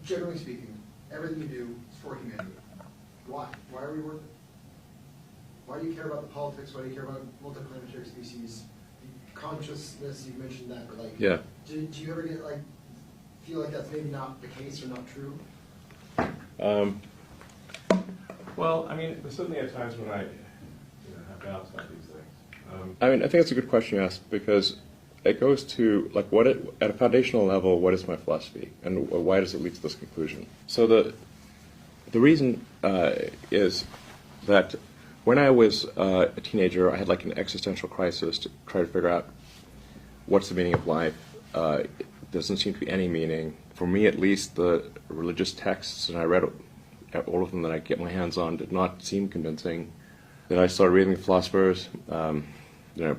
generally speaking, everything you do is for humanity. Why? Why are we worth it? Why do you care about the politics? Why do you care about multiplanetary species? Consciousness, you mentioned that, but like, yeah. Do you ever get like, feel like that's maybe not the case or not true? Well, I mean, there's certainly at times when I have doubts about these things. I mean, I think it's a good question you asked, because it goes to, like, at a foundational level, what is my philosophy, and why does it lead to this conclusion? So the reason is that when I was a teenager, I had like an existential crisis to try to figure out what's the meaning of life. There doesn't seem to be any meaning. For me, at least, the religious texts, and I read all of them that I get my hands on, did not seem convincing. Then I started reading the philosophers.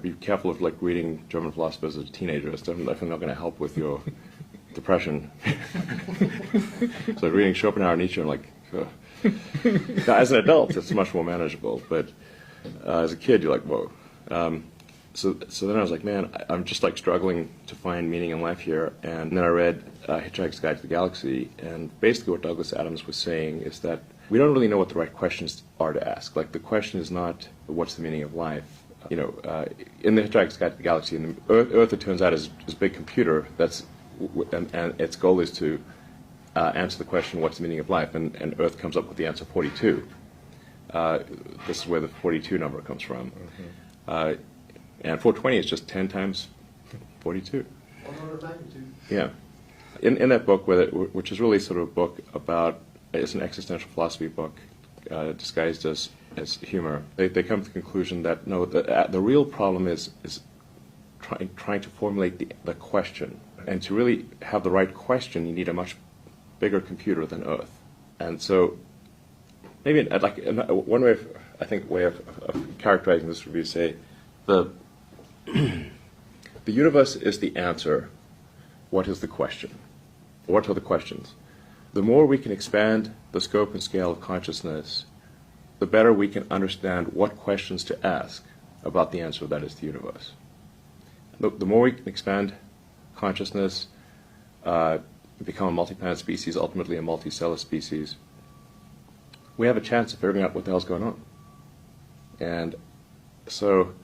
Be careful of like reading German philosophers as a teenager. It's definitely not going to help with your depression. So reading Schopenhauer and Nietzsche, I'm like, ugh. Now, as an adult, it's much more manageable, but as a kid, you're like, whoa. So then I was like, man, I'm just like struggling to find meaning in life here. And then I read Hitchhiker's Guide to the Galaxy, and basically what Douglas Adams was saying is that we don't really know what the right questions are to ask. Like, the question is not, what's the meaning of life? In the Hitchhiker's Guide to the Galaxy, and Earth, it turns out, is a big computer and its goal is to answer the question, what's the meaning of life? And Earth comes up with the answer 42. This is where the 42 number comes from. Mm-hmm. And 420 is just 10 times 42. One order of magnitude. Yeah. In that book, which is really sort of a book about, it's an existential philosophy book disguised as humor, they come to the conclusion that no, the real problem is trying to formulate the question. And to really have the right question, you need a much bigger computer than Earth. And so maybe like one way of characterizing this would be to say the universe is the answer. What is the question? What are the questions? The more we can expand the scope and scale of consciousness, the better we can understand what questions to ask about the answer that is the universe. The more we can expand consciousness, become a multi-planet species, ultimately a multicellular species, we have a chance of figuring out what the hell's going on. And so,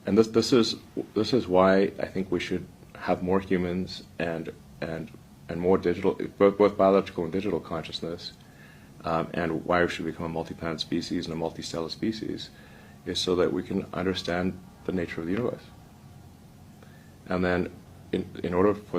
and this is why I think we should have more humans and more digital, both biological and digital consciousness, and why we should become a multi-planet species and a multicellular species, is so that we can understand the nature of the universe. And then, in order for